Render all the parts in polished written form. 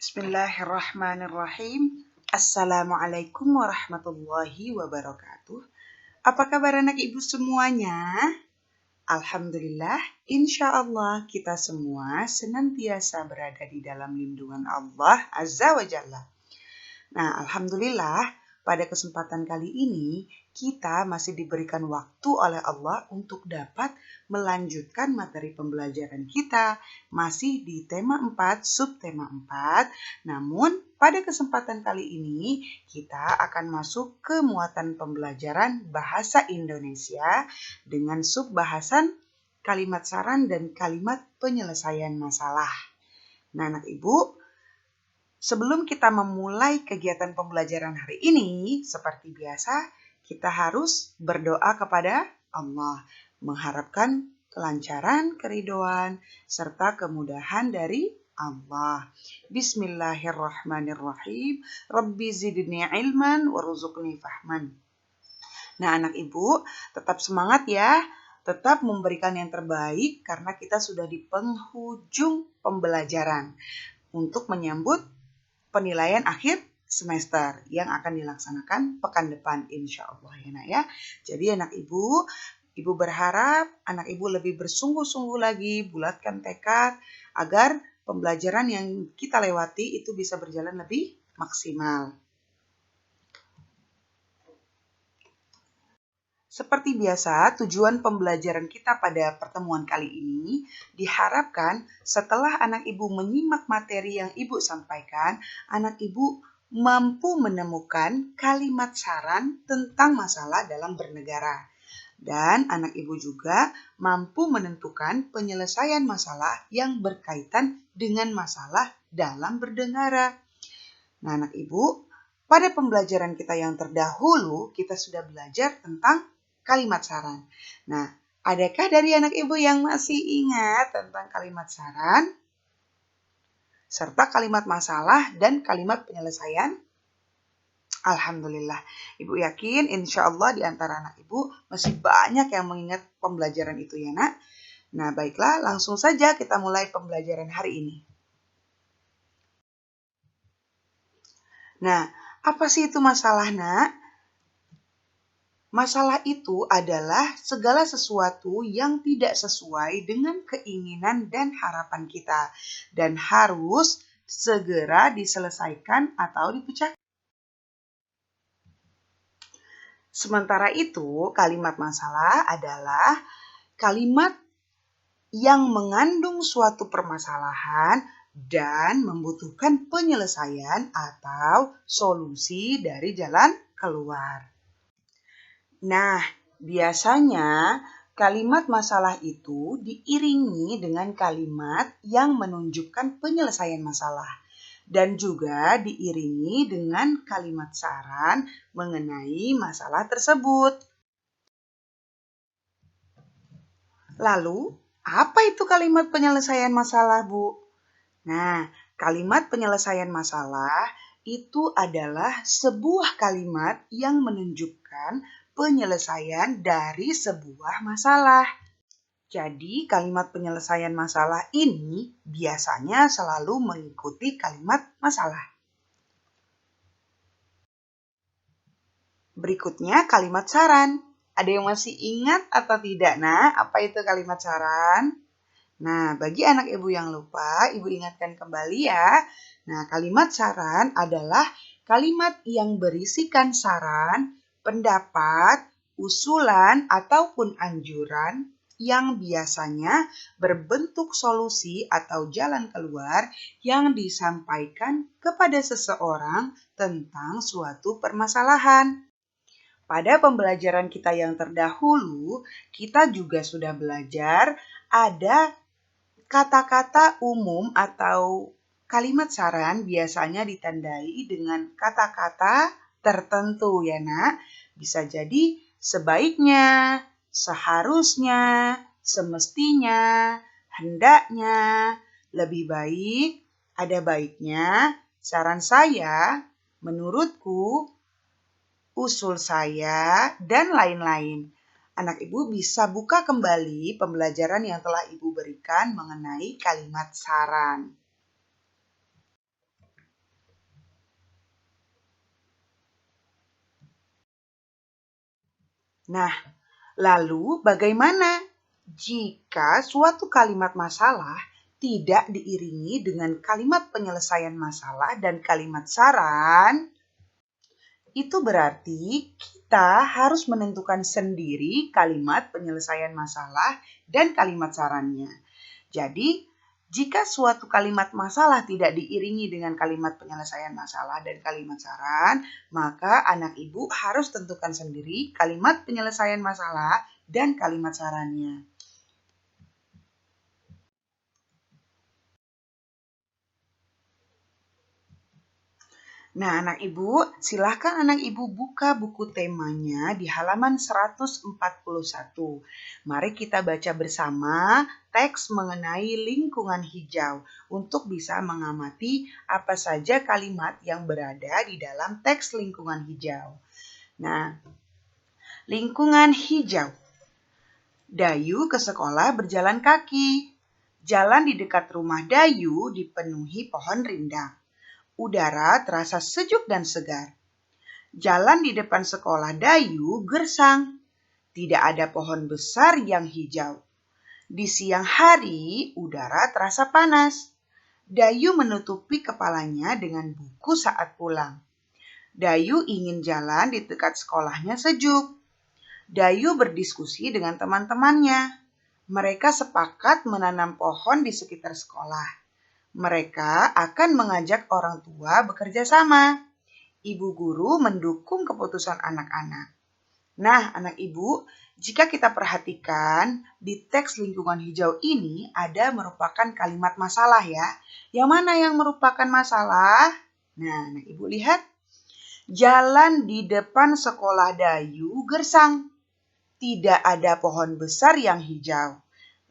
Bismillahirrahmanirrahim. Assalamualaikum warahmatullahi wabarakatuh. Apa kabar anak ibu semuanya? Alhamdulillah, insya Allah kita semua senantiasa berada di dalam lindungan Allah Azza wa Jalla. Nah, Alhamdulillah, pada kesempatan kali ini kita masih diberikan waktu oleh Allah untuk dapat melanjutkan materi pembelajaran kita masih di tema 4, subtema 4. Namun, pada kesempatan kali ini kita akan masuk ke muatan pembelajaran bahasa Indonesia dengan subbahasan kalimat saran dan kalimat penyelesaian masalah. Nah, anak ibu, sebelum kita memulai kegiatan pembelajaran hari ini, seperti biasa, kita harus berdoa kepada Allah, mengharapkan kelancaran, keridhaan, serta kemudahan dari Allah. Bismillahirrahmanirrahim. Rabbi zidni ilman warzuqni fahman. Nah, anak ibu, tetap semangat ya. Tetap memberikan yang terbaik karena kita sudah di penghujung pembelajaran untuk menyambut penilaian akhir semester yang akan dilaksanakan pekan depan insya Allah ya nak ya. Jadi anak ibu berharap anak ibu lebih bersungguh-sungguh lagi, bulatkan tekad agar pembelajaran yang kita lewati itu bisa berjalan lebih maksimal. Seperti biasa, tujuan pembelajaran kita pada pertemuan kali ini diharapkan setelah anak ibu menyimak materi yang ibu sampaikan, anak ibu mampu menemukan kalimat saran tentang masalah dalam bernegara. Dan anak ibu juga mampu menentukan penyelesaian masalah yang berkaitan dengan masalah dalam bernegara. Nah, anak ibu, pada pembelajaran kita yang terdahulu, kita sudah belajar tentang kalimat saran. Nah, adakah dari anak ibu yang masih ingat tentang kalimat saran? Serta kalimat masalah dan kalimat penyelesaian? Alhamdulillah. Ibu yakin insya Allah di antara anak ibu masih banyak yang mengingat pembelajaran itu ya nak. Nah, baiklah langsung saja kita mulai pembelajaran hari ini. Nah, apa sih itu masalah nak? Masalah itu adalah segala sesuatu yang tidak sesuai dengan keinginan dan harapan kita dan harus segera diselesaikan atau dipecahkan. Sementara itu, kalimat masalah adalah kalimat yang mengandung suatu permasalahan dan membutuhkan penyelesaian atau solusi dari jalan keluar. Nah, biasanya kalimat masalah itu diiringi dengan kalimat yang menunjukkan penyelesaian masalah dan juga diiringi dengan kalimat saran mengenai masalah tersebut. Lalu, apa itu kalimat penyelesaian masalah, Bu? Nah, kalimat penyelesaian masalah itu adalah sebuah kalimat yang menunjukkan penyelesaian dari sebuah masalah. Jadi, kalimat penyelesaian masalah ini biasanya selalu mengikuti kalimat masalah. Berikutnya, kalimat saran. Ada yang masih ingat atau tidak? Nah, apa itu kalimat saran? Nah, bagi anak ibu yang lupa, ibu ingatkan kembali ya. Nah, kalimat saran adalah kalimat yang berisikan saran, pendapat, usulan, ataupun anjuran yang biasanya berbentuk solusi atau jalan keluar yang disampaikan kepada seseorang tentang suatu permasalahan. Pada pembelajaran kita yang terdahulu, kita juga sudah belajar ada kata-kata umum atau kalimat saran biasanya ditandai dengan kata-kata tertentu ya nak. Bisa jadi sebaiknya, seharusnya, semestinya, hendaknya, lebih baik, ada baiknya, saran saya, menurutku, usul saya, dan lain-lain. Anak ibu bisa buka kembali pembelajaran yang telah ibu berikan mengenai kalimat saran. Nah, lalu bagaimana jika suatu kalimat masalah tidak diiringi dengan kalimat penyelesaian masalah dan kalimat saran? Itu berarti kita harus menentukan sendiri kalimat penyelesaian masalah dan kalimat sarannya. Jadi, jika suatu kalimat masalah tidak diiringi dengan kalimat penyelesaian masalah dan kalimat saran, maka anak ibu harus tentukan sendiri kalimat penyelesaian masalah dan kalimat sarannya. Nah, anak ibu, silahkan anak ibu buka buku temanya di halaman 141. Mari kita baca bersama teks mengenai lingkungan hijau untuk bisa mengamati apa saja kalimat yang berada di dalam teks lingkungan hijau. Nah, lingkungan hijau. Dayu ke sekolah berjalan kaki. Jalan di dekat rumah Dayu dipenuhi pohon rindang. Udara terasa sejuk dan segar. Jalan di depan sekolah Dayu gersang. Tidak ada pohon besar yang hijau. Di siang hari, udara terasa panas. Dayu menutupi kepalanya dengan buku saat pulang. Dayu ingin jalan di dekat sekolahnya sejuk. Dayu berdiskusi dengan teman-temannya. Mereka sepakat menanam pohon di sekitar sekolah. Mereka akan mengajak orang tua bekerja sama. Ibu guru mendukung keputusan anak-anak. Nah, anak ibu, jika kita perhatikan di teks lingkungan hijau ini ada merupakan kalimat masalah ya. Yang mana yang merupakan masalah? Nah, anak ibu lihat. Jalan di depan sekolah Dayu gersang. Tidak ada pohon besar yang hijau.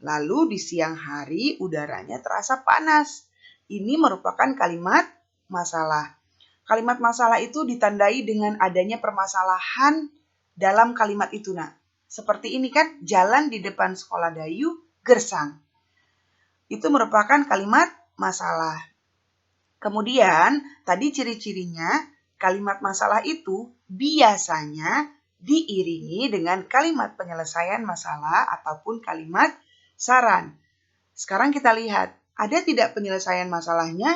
Lalu di siang hari udaranya terasa panas. Ini merupakan kalimat masalah. Kalimat masalah itu ditandai dengan adanya permasalahan dalam kalimat itu, nak. Seperti ini kan, jalan di depan sekolah Dayu gersang. Itu merupakan kalimat masalah. Kemudian, tadi ciri-cirinya kalimat masalah itu biasanya diiringi dengan kalimat penyelesaian masalah ataupun kalimat saran. Sekarang kita lihat, ada tidak penyelesaian masalahnya?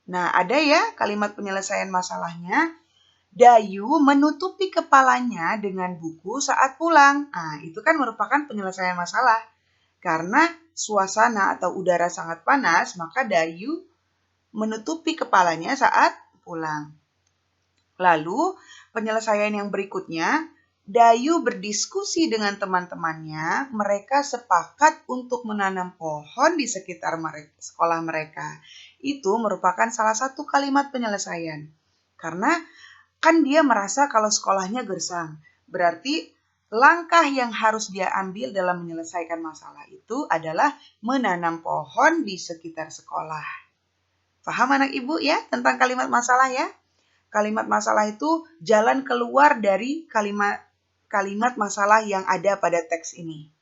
Nah, ada ya kalimat penyelesaian masalahnya. Dayu menutupi kepalanya dengan buku saat pulang. Nah, itu kan merupakan penyelesaian masalah. Karena suasana atau udara sangat panas, maka Dayu menutupi kepalanya saat pulang. Lalu, penyelesaian yang berikutnya, Dayu berdiskusi dengan teman-temannya. Mereka sepakat untuk menanam pohon di sekitar sekolah mereka. Itu merupakan salah satu kalimat penyelesaian. Karena kan dia merasa kalau sekolahnya gersang. Berarti langkah yang harus dia ambil dalam menyelesaikan masalah itu adalah menanam pohon di sekitar sekolah. Paham anak ibu ya tentang kalimat masalah ya? Kalimat masalah itu jalan keluar dari kalimat masalah yang ada pada teks ini.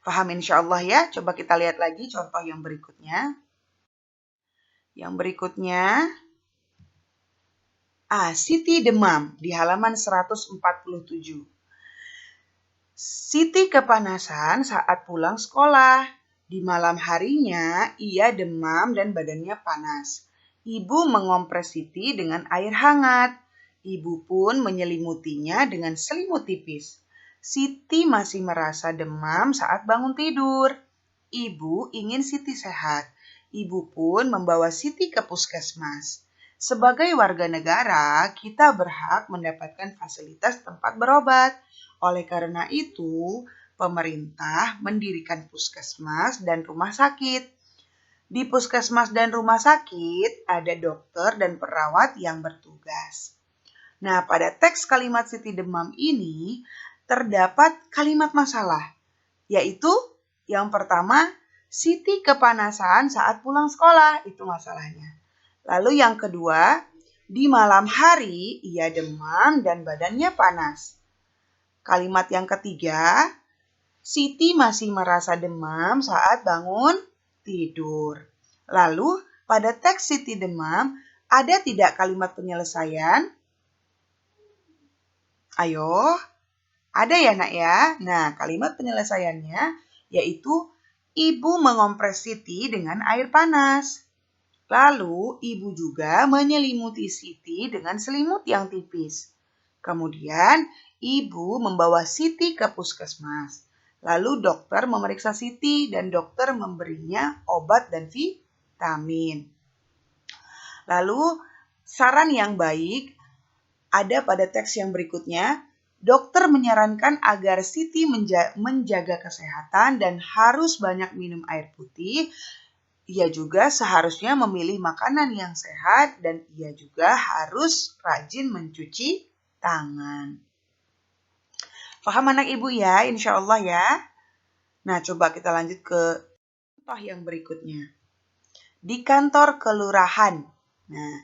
Paham insya Allah ya? Coba kita lihat lagi contoh yang berikutnya. Yang berikutnya, Siti demam di halaman 147. Siti kepanasan saat pulang sekolah. Di malam harinya, ia demam dan badannya panas. Ibu mengompres Siti dengan air hangat. Ibu pun menyelimutinya dengan selimut tipis. Siti masih merasa demam saat bangun tidur. Ibu ingin Siti sehat. Ibu pun membawa Siti ke puskesmas. Sebagai warga negara, kita berhak mendapatkan fasilitas tempat berobat. Oleh karena itu, pemerintah mendirikan puskesmas dan rumah sakit. Di puskesmas dan rumah sakit ada dokter dan perawat yang bertugas. Nah, pada teks kalimat Siti demam ini terdapat kalimat masalah, yaitu yang pertama, Siti kepanasan saat pulang sekolah, itu masalahnya. Lalu yang kedua, di malam hari ia demam dan badannya panas. Kalimat yang ketiga, Siti masih merasa demam saat bangun tidur. Lalu, pada teks Siti demam, ada tidak kalimat penyelesaian? Ayo, ada ya nak ya? Nah, kalimat penyelesaiannya yaitu ibu mengompres Siti dengan air panas. Lalu, ibu juga menyelimuti Siti dengan selimut yang tipis. Kemudian, ibu membawa Siti ke puskesmas. Lalu, dokter memeriksa Siti dan dokter memberinya obat dan vitamin. Lalu, saran yang baik ada pada teks yang berikutnya. Dokter menyarankan agar Siti menjaga kesehatan dan harus banyak minum air putih. Ia juga seharusnya memilih makanan yang sehat dan ia juga harus rajin mencuci tangan. Paham anak ibu ya, insya Allah ya. Nah, coba kita lanjut ke contoh yang berikutnya. Di kantor kelurahan. Nah,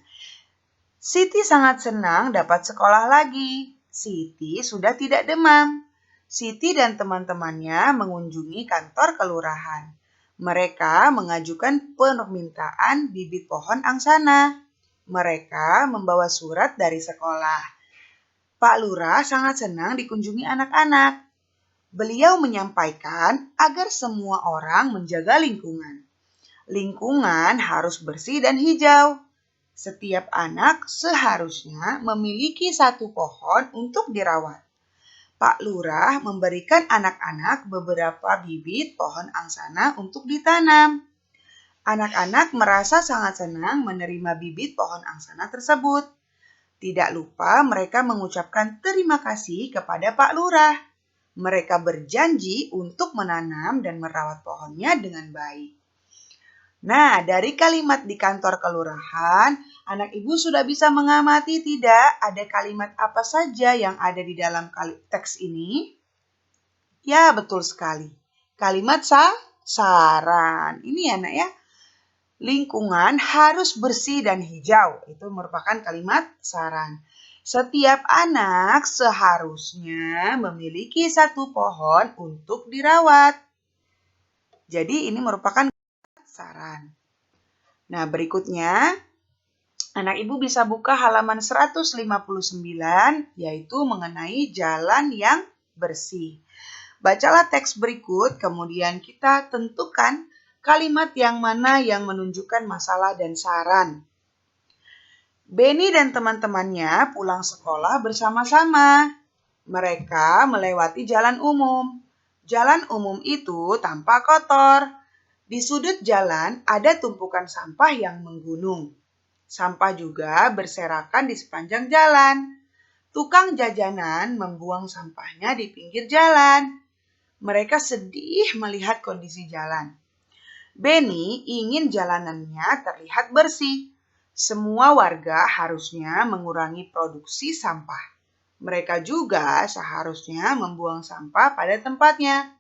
Siti sangat senang dapat sekolah lagi. Siti sudah tidak demam. Siti dan teman-temannya mengunjungi kantor kelurahan. Mereka mengajukan permintaan bibit pohon angsana. Mereka membawa surat dari sekolah. Pak Lurah sangat senang dikunjungi anak-anak. Beliau menyampaikan agar semua orang menjaga lingkungan. Lingkungan harus bersih dan hijau. Setiap anak seharusnya memiliki satu pohon untuk dirawat. Pak Lurah memberikan anak-anak beberapa bibit pohon angsana untuk ditanam. Anak-anak merasa sangat senang menerima bibit pohon angsana tersebut. Tidak lupa mereka mengucapkan terima kasih kepada Pak Lurah. Mereka berjanji untuk menanam dan merawat pohonnya dengan baik. Nah, dari kalimat di kantor kelurahan, anak ibu sudah bisa mengamati tidak ada kalimat apa saja yang ada di dalam teks ini? Ya, betul sekali. Kalimat saran. Ini ya nak ya. Lingkungan harus bersih dan hijau. Itu merupakan kalimat saran. Setiap anak seharusnya memiliki satu pohon untuk dirawat. Jadi ini merupakan saran. Nah, berikutnya anak ibu bisa buka halaman 159 yaitu mengenai jalan yang bersih. Bacalah teks berikut, kemudian kita tentukan kalimat yang mana yang menunjukkan masalah dan saran. Benny dan teman-temannya pulang sekolah bersama-sama. Mereka melewati jalan umum. Jalan umum itu tampak kotor. Di sudut jalan ada tumpukan sampah yang menggunung. Sampah juga berserakan di sepanjang jalan. Tukang jajanan membuang sampahnya di pinggir jalan. Mereka sedih melihat kondisi jalan. Benny ingin jalanannya terlihat bersih. Semua warga harusnya mengurangi produksi sampah. Mereka juga seharusnya membuang sampah pada tempatnya.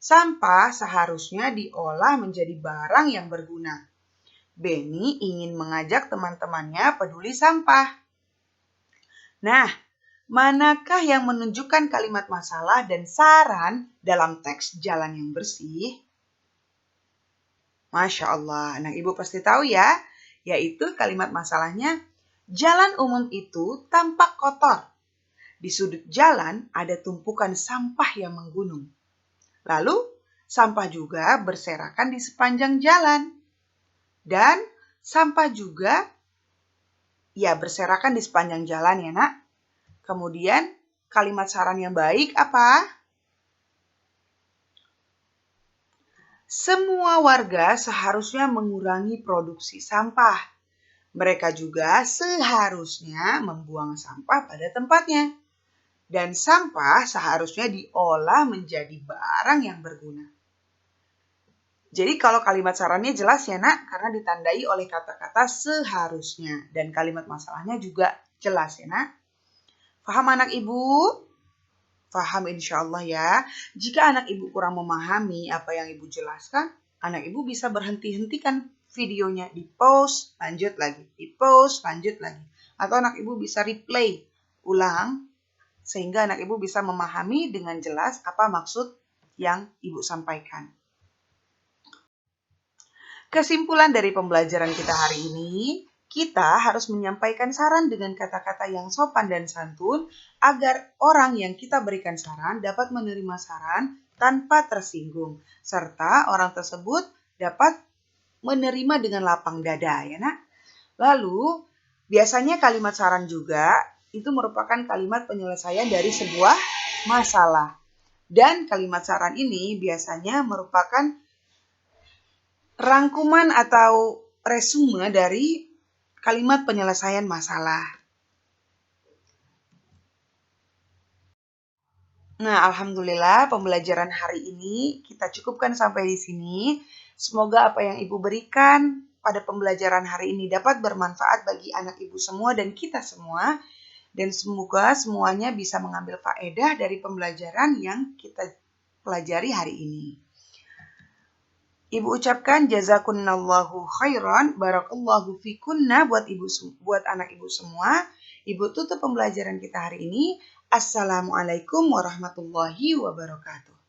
Sampah seharusnya diolah menjadi barang yang berguna. Benny ingin mengajak teman-temannya peduli sampah. Nah, manakah yang menunjukkan kalimat masalah dan saran dalam teks jalan yang bersih? Masya Allah, anak ibu pasti tahu ya, yaitu kalimat masalahnya, jalan umum itu tampak kotor. Di sudut jalan ada tumpukan sampah yang menggunung. Lalu, sampah juga berserakan di sepanjang jalan. Dan sampah juga berserakan di sepanjang jalan ya nak. Kemudian kalimat saran yang baik apa? Semua warga seharusnya mengurangi produksi sampah. Mereka juga seharusnya membuang sampah pada tempatnya. Dan sampah seharusnya diolah menjadi barang yang berguna. Jadi kalau kalimat sarannya jelas ya nak, karena ditandai oleh kata-kata seharusnya. Dan kalimat masalahnya juga jelas ya nak. Paham anak ibu? Paham insya Allah ya. Jika anak ibu kurang memahami apa yang ibu jelaskan, anak ibu bisa berhenti-hentikan videonya, di pause, lanjut lagi, di pause, lanjut lagi. Atau anak ibu bisa replay ulang, sehingga anak ibu bisa memahami dengan jelas apa maksud yang ibu sampaikan. Kesimpulan dari pembelajaran kita hari ini, Kita harus menyampaikan saran dengan kata-kata yang sopan dan santun agar orang yang kita berikan saran dapat menerima saran tanpa tersinggung, serta orang tersebut dapat menerima dengan lapang dada, ya nak. Lalu, biasanya kalimat saran juga itu merupakan kalimat penyelesaian dari sebuah masalah. Dan kalimat saran ini biasanya merupakan rangkuman atau resume dari kalimat penyelesaian masalah. Nah, alhamdulillah pembelajaran hari ini kita cukupkan sampai di sini. Semoga apa yang Ibu berikan pada pembelajaran hari ini dapat bermanfaat bagi anak Ibu semua dan kita semua. Dan semoga semuanya bisa mengambil faedah dari pembelajaran yang kita pelajari hari ini. Ibu ucapkan jazakunallahu khairan, barakallahu fikunna buat anak Ibu semua. Ibu tutup pembelajaran kita hari ini. Assalamualaikum warahmatullahi wabarakatuh.